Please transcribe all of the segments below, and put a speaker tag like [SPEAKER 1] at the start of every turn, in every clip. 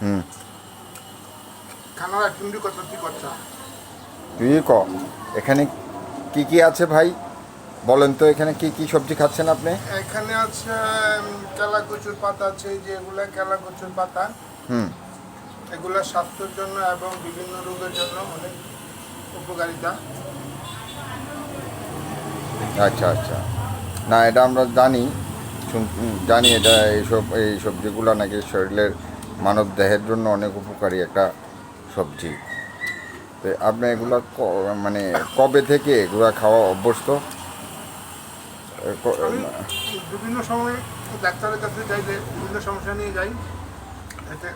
[SPEAKER 1] হুম,
[SPEAKER 2] খানার আইটেমটি কত কি করছো?
[SPEAKER 1] তুই ক এখানে কি কি আছে ভাই, বলেন তো এখানে কি কি সবজি খাচ্ছেন আপনি?
[SPEAKER 2] এখানে আছে কেলা কচুর পাতা আছে, যেগুলা কেলা কচুর পাতা,
[SPEAKER 1] হুম,
[SPEAKER 2] এগুলা স্বাস্থ্যের জন্য এবং বিভিন্ন রোগের জন্য অনেক উপকারিতা।
[SPEAKER 1] আচ্ছা আচ্ছা। না এটা আমরা জানি, জানি এটা এই সবজিগুলো নাকি শরীরের মানব দেহের জন্য অনেক উপকারী একটা সবজি। তো আপনি এগুলা মানে কবে থেকে এগুলা খাওয়া অভ্যস্ত?
[SPEAKER 2] আমি বিভিন্ন সময় ডাক্তারের কাছে যাই, যে বিভিন্ন সমস্যা নিয়ে যাই, এতে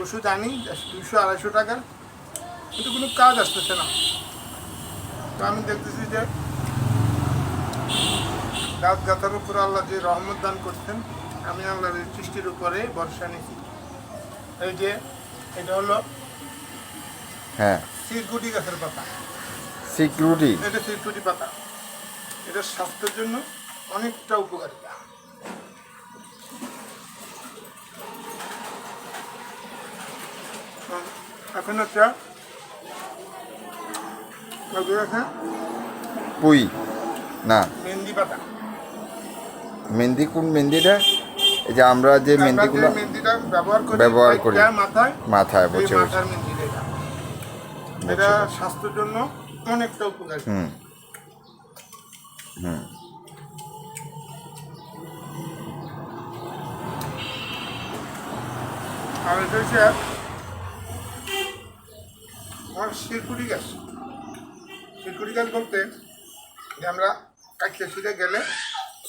[SPEAKER 2] ওষুধ আনি 200-250 টাকার, কিন্তু কোনো কাজ আসতেছে না। তো আমি দেখতেছি যে দাঁত গাথার উপরে আল্লাহ যে রহমত দান করতেন, আমি আল্লাহর এই সৃষ্টির উপরে ভরসা নিছি। এই যে এটা হলো
[SPEAKER 1] হ্যাঁ,
[SPEAKER 2] সিরকুটি গাছের পাতা,
[SPEAKER 1] সিকিউরিটি।
[SPEAKER 2] এটা সিরকুটি পাতা, এটা স্বাস্থ্যের জন্য অনেকটা উপকারিতা। এখন একটা আছে
[SPEAKER 1] পুই না,
[SPEAKER 2] মেহেন্দি পাতা।
[SPEAKER 1] মেহেন্দি কোন মেহেন্দিটা? এই যে আমরা যে
[SPEAKER 2] আমরা যে
[SPEAKER 1] মেহেন্দিগুলো
[SPEAKER 2] মেহেন্দিটা ব্যবহার
[SPEAKER 1] ব্যবহার
[SPEAKER 2] করি
[SPEAKER 1] করি
[SPEAKER 2] মাথায়,
[SPEAKER 1] মাথায়,
[SPEAKER 2] এই
[SPEAKER 1] বসে বসে।
[SPEAKER 2] মাথার মেহেন্দি এটা, এটা
[SPEAKER 1] বুঝছি বুঝছি।
[SPEAKER 2] স্বাস্থ্যের জন্য অনেকটা উপকারী।
[SPEAKER 1] হুম হুম।
[SPEAKER 2] আর এটা হচ্ছে আমার শিরকুটি গাছ। শিরকুটি গাছ বলতে যে আমরা কাটতে সিঁড়ে গেলে,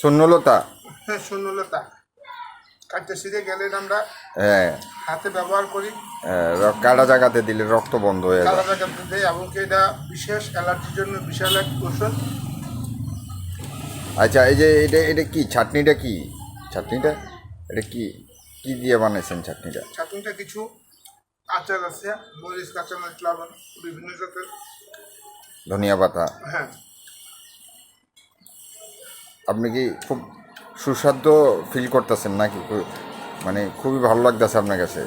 [SPEAKER 1] শূন্যলতা।
[SPEAKER 2] হ্যাঁ শূন্যলতা, কাটতে সিঁড়ে গেলে এটা আমরা
[SPEAKER 1] হ্যাঁ,
[SPEAKER 2] হাতে ব্যবহার করি,
[SPEAKER 1] কাটা জায়গাতে দিলে রক্ত বন্ধ হয়ে
[SPEAKER 2] কালা
[SPEAKER 1] যায়।
[SPEAKER 2] জায়গাতে দেয়, এবং কি এটা বিশেষ অ্যালার্জির জন্য বিশাল এক ঔষধ।
[SPEAKER 1] আচ্ছা, এই যে এটা এটা কি চাটনিটা, কি চাটনিটা, এটা কি কি দিয়ে বানাইছেন চাটনিটা?
[SPEAKER 2] চাটনিটা কিছু আচার আছে, মরিচ, কাঁচামরিচ, লবণ, বিভিন্ন জাতের।
[SPEAKER 1] ধনিয়া পাতা।
[SPEAKER 2] হ্যাঁ,
[SPEAKER 1] আপনি কি খুব সুস্বাদু ফিল করতেছেন নাকি? মানে খুবই ভালো লাগতেছে আপনার কাছে?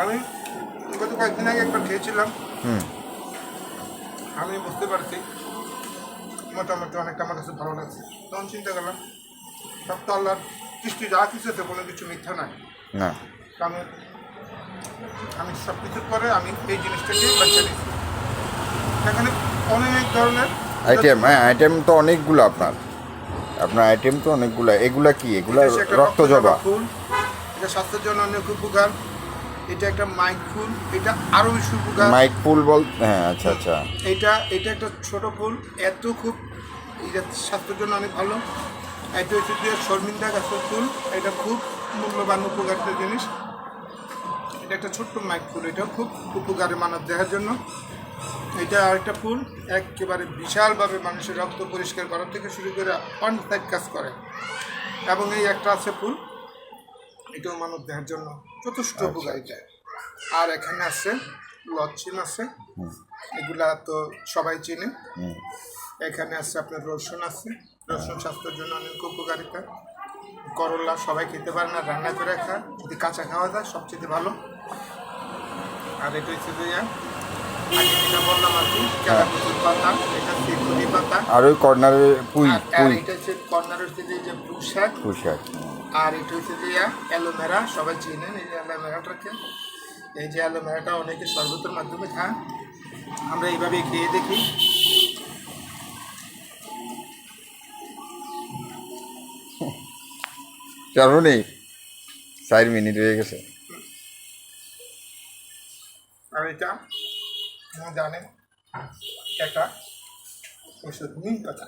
[SPEAKER 2] আমি গত কয়েকদিন আগে একবার খেয়েছিলাম,
[SPEAKER 1] হুম।
[SPEAKER 2] আমি বুঝতে পারছি মোটামুটি অনেকটা আমার কাছে ভালো লাগছে। তখন চিন্তা করলাম সব তো আল্লাহর সৃষ্টি, যা কিছু আছে কোনো কিছু মিথ্যা নাই।
[SPEAKER 1] না,
[SPEAKER 2] তো আমি সব কিছুর পরে আমি এই জিনিসটাকে বাচ্চা নিচ্ছি। এখানে অনেক ধরনের
[SPEAKER 1] আইটেম, হ্যাঁ আইটেম তো অনেকগুলো আপনার, আপনার আইটেম তো অনেকগুলো। এগুলা কি? এগুলা
[SPEAKER 2] এটা হচ্ছে একটা
[SPEAKER 1] রক্তজবা
[SPEAKER 2] ফুল, এটা স্বাস্থ্যের জন্য অনেক উপকার। এটা একটা মাইক ফুল, এটা আরও বেশি উপকার।
[SPEAKER 1] মাইক ফুল বল, হ্যাঁ আচ্ছা আচ্ছা।
[SPEAKER 2] এটা এটা একটা ছোট ফুল, এত খুব, এটা স্বাস্থ্যের জন্য অনেক ভালো। এটা হচ্ছে যে শর্মিন্দা গাছের ফুল, এটা খুব মূল্যবান উপকারিতা জিনিস। এটা একটা ছোট্ট মাইক ফুল, এটাও খুব উপকারী মানব দেহের জন্য। এটা আরেকটা ফুল, একেবারে বিশালভাবে মানুষের রক্ত পরিষ্কার করার থেকে শুরু করে অনেক কাজ করে। এবং এই একটা আছে ফুল, এটাও মানব দেহের জন্য যথেষ্ট উপকারিতা। আর এখানে আছে লচ্ছিম আছে, এগুলা তো সবাই চেনে। এখানে আছে আপনার রসুন আছে, রসুন স্বাস্থ্যের জন্য অনেক উপকারিতা। করলা সবাই খেতে পারে না, রান্না করে খায়, যদি কাঁচা খাওয়া যায় সবচেয়ে ভালো। আর এটা হচ্ছে যে আগে যেটা বললাম আর কি, কেলা কচুর পাতা, এটা শিরকুটি পাতা।
[SPEAKER 1] আর ওই কর্নারে পুই
[SPEAKER 2] আর
[SPEAKER 1] পুই
[SPEAKER 2] এটা হচ্ছে কর্নারের থেকে যে পুঁই শাক।
[SPEAKER 1] পুঁই শাক।
[SPEAKER 2] আর এটা হচ্ছে যে অ্যালোভেরা, সবাই চিনেন এই যে অ্যালোভেরাটাকে। এই যে অ্যালোভেরাটা অনেকে শরবতের মাধ্যমে খায়, আমরা এইভাবে খেয়ে দেখি।
[SPEAKER 1] জানুনি 4 মিনিট হয়ে গেছে।
[SPEAKER 2] আর এটা জানেন একটা ওষুধ, নিম পাতা।